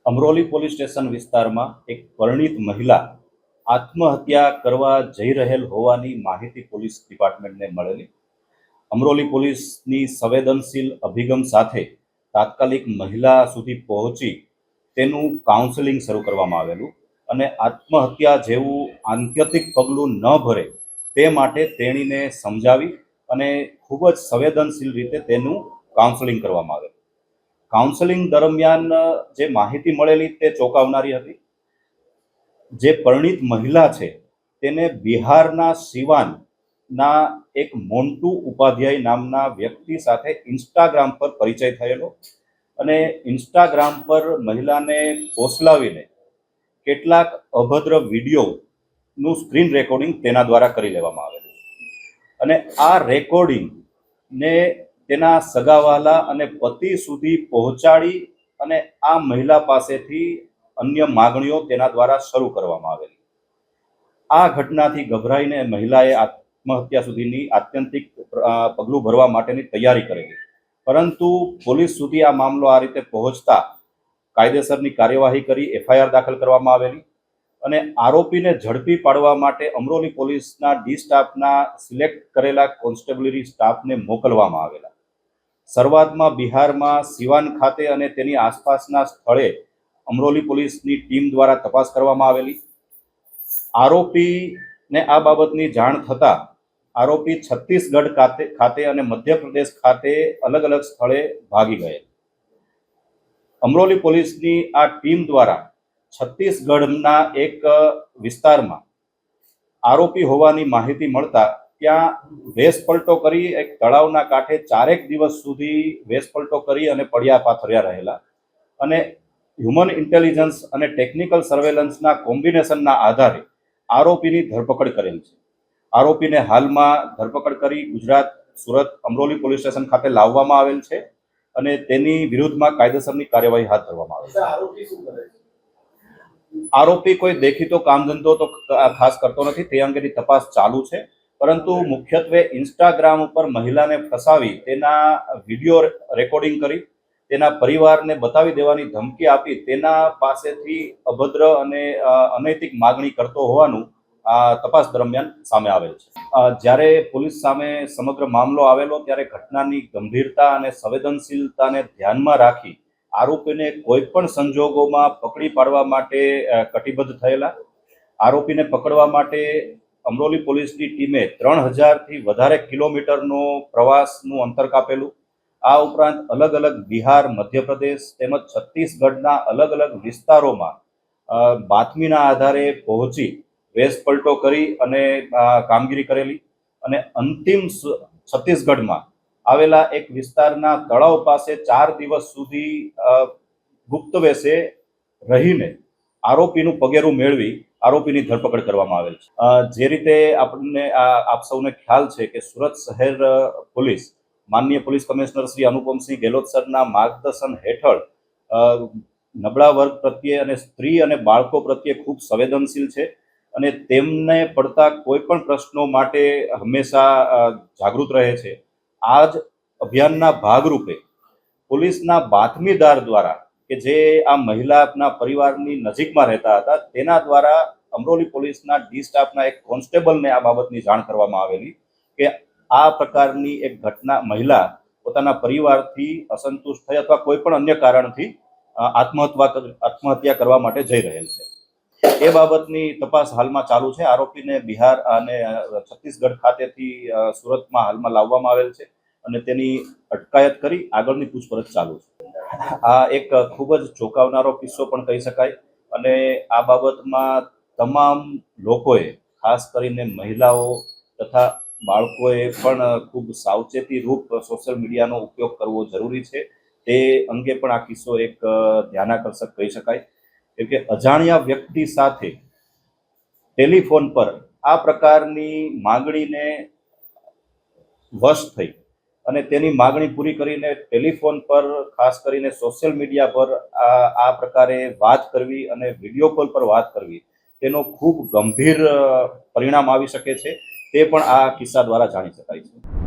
Amroli police station વિસ્તારમાં એક પરિણીત મહિલા આત્મહત્યા કરવા જઈ રહેલ હોવાની માહિતી પોલીસ ડિપાર્ટમેન્ટને મળેલી. અમરોલી પોલીસની સંવેદનશીલ અભિગમ સાથે તાત્કાલિક મહિલા સુધી પહોંચી તેનું કાઉન્સેલિંગ શરૂ કરવામાં આવેલું અને આત્મહત્યા જેવું આત્યંતિક પગલું ન ભરે તે માટે તેણીને સમજાવી અને ખૂબ જ સંવેદનશીલ રીતે તેનું કાઉન્સેલિંગ કરવામાં આવેલું. કાઉન્સેલિંગ દરમિયાન જે માહિતી મળેલી તે ચોંકાવનારી હતી. જે પરિણીત મહિલા છે તેને બિહારના સિવાનના એક મોન્ટુ ઉપાધ્યાય નામના વ્યક્તિ સાથે ઇન્સ્ટાગ્રામ પર પરિચય થયેલો અને ઇન્સ્ટાગ્રામ પર મહિલાને ફોસલાવીને કેટલાક અભદ્ર વિડીયોનું સ્ક્રીન રેકોર્ડિંગ તેના દ્વારા કરી લેવામાં આવેલું અને આ રેકોર્ડિંગને તેના સગાવાલા અને પતિ સુધી પહોંચાડી અને આ મહિલા પાસેથી અન્ય માગણીઓ તેના દ્વારા શરૂ કરવામાં આવેલી. આ ઘટનાથી ગભરાઈને મહિલાએ આત્મહત્યા સુધીની આત્યંતિક પગલું ભરવા માટેની તૈયારી કરેલી, પરંતુ પોલીસ સુધી આ મામલો આ રીતે પહોંચતા કાયદેસરની કાર્યવાહી કરી એફઆઈઆર દાખલ કરવામાં આવેલી અને આરોપીને ઝડપી પાડવા માટે અમરોલી પોલીસના ડી સ્ટાફના સિલેક્ટ કરેલા કોન્સ્ટેબલરી સ્ટાફને મોકલવામાં આવેલા. શરૂઆતમાં બિહારમાં સિવાન ખાતે અને તેની આસપાસના સ્થળે અમરોલી પોલીસની ટીમ દ્વારા તપાસ કરવામાં આવેલી. આરોપીને આ બાબતની જાણ થતાં આરોપી છત્તીસગઢ ખાતે અને મધ્યપ્રદેશ ખાતે અલગ અલગ સ્થળે ભાગી ગયેલ. અમરોલી પોલીસની આ ટીમ દ્વારા છત્તીસગઢના એક વિસ્તારમાં આરોપી હોવાની માહિતી મળતા ત્યાં વેશપલટો કરી એક તળાવના કાંઠે 4 દિવસ સુધી વેશપલટો કરી અને પડ્યા પાથર્યા રહેલા અને હ્યુમન ઇન્ટેલિજન્સ અને ટેકનિકલ સર્વેલન્સના કોમ્બિનેશનના આધારે આરોપીની ધરપકડ કરેલ છે. આરોપીને હાલમાં ધરપકડ કરી ગુજરાત, સુરત, અમરોલી પોલીસ સ્ટેશન ખાતે લાવવામાં આવેલ છે અને તેની વિરુદ્ધમાં કાયદેસરની કાર્યવાહી હાથ ધરવામાં આવે છે. આરોપી કોઈ દેખીતો કામ ધંધો તો ખાસ કરતો નથી, તે અંગેની તપાસ ચાલુ છે, પરંતુ મુખ્યત્વે ઇન્સ્ટાગ્રામ ઉપર મહિલાને ફસાવી તેના વિડીયો રેકોર્ડિંગ કરી તેના પરિવારને બતાવી દેવાની ધમકી આપી તેના પાસેથી અભદ્ર અને અનૈતિક માગણી કરતો હોવાનું તપાસ દરમિયાન સામે આવેલ છે. જ્યારે પોલીસ સામે સમગ્ર મામલો આવેલો ત્યારે ઘટનાની ગંભીરતા અને સંવેદનશીલતાને ધ્યાનમાં રાખી આરોપીને કોઈ પણ સંજોગોમાં પકડી પાડવા માટે કટિબદ્ધ થયેલા. આરોપીને પકડવા માટે અમરોલી પોલીસની ટીમે 3000થી વધારે કિલોમીટરનો પ્રવાસનું અંતર કાપેલું. આ ઉપરાંત અલગ અલગ બિહાર, મધ્યપ્રદેશ તેમજ છત્તીસગઢના અલગ અલગ વિસ્તારોમાં બાતમીના આધારે પહોંચી વેશપલટો કરી અને કામગીરી કરેલી અને અંતિમ છત્તીસગઢમાં આવેલા એક વિસ્તારના તળાવ પાસે 4 દિવસ સુધી ગુપ્ત વેશે રહીને આરોપીનું પગેરું મેળવી આરોપીની ધરપકડ કરવામાં આવેલ છે. જે રીતે આપણને આપ સૌને ખ્યાલ છે કે સુરત શહેર પોલીસ માનનીય પોલીસ કમિશનર શ્રી અનુપમસિંહ ગેહલોત સરના માર્ગદર્શન હેઠળ નબળા વર્ગ પ્રત્યે અને સ્ત્રી અને બાળકો પ્રત્યે ખૂબ સંવેદનશીલ છે અને તેમને પડતા કોઈ પણ પ્રશ્નો માટે હંમેશા જાગૃત રહે છે. આ જ અભિયાનના ભાગરૂપે પોલીસના બાતમીદાર દ્વારા કે જે આ મહિલાના પરિવારની નજીકમાં રહેતા હતા તેના દ્વારા અમરોલી પોલીસના ડી સ્ટાફના એક કોન્સ્ટેબલને આ બાબતની જાણ કરવામાં આવેલી કે આ પ્રકારની એક ઘટના મહિલા પોતાના પરિવારથી અસંતુષ્ટ થઈ અથવા કોઈ પણ અન્ય કારણથી આત્મહત્યા કરવા માટે જઈ રહેલ છે. એ બાબતની તપાસ હાલમાં ચાલુ છે. આરોપીને બિહાર અને છત્તીસગઢ ખાતેથી સુરતમાં હાલમાં લાવવામાં આવેલ છે અને તેની અટકાયત કરી આગળની પૂછપરછ ચાલુ છે. આ એક ખૂબ જ ચોંકાવનારો કિસ્સો પણ કહી શકાય અને આ બાબતમાં તમામ લોકોએ, ખાસ કરીને મહિલાઓ તથા બાળકોએ પણ ખૂબ સાવચેતી રૂપ સોશિયલ મીડિયાનો ઉપયોગ કરવો જરૂરી છે. તે અંગે પણ આ કિસ્સો એક ધ્યાનાકર્ષક કહી શકાય. કેમ કે અજાણ્યા વ્યક્તિ સાથે ટેલિફોન પર આ પ્રકારની માગણીને વશ થઈ અને તેની માગણી પૂરી કરીને ટેલિફોન પર, ખાસ કરીને સોશિયલ મીડિયા પર આ પ્રકારે વાત કરવી અને વિડીયો કોલ પર વાત કરવી તેનો ખૂબ ગંભીર પરિણામ આવી શકે છે. તે પણ આ કિસ્સા દ્વારા જાણી શકાય છે.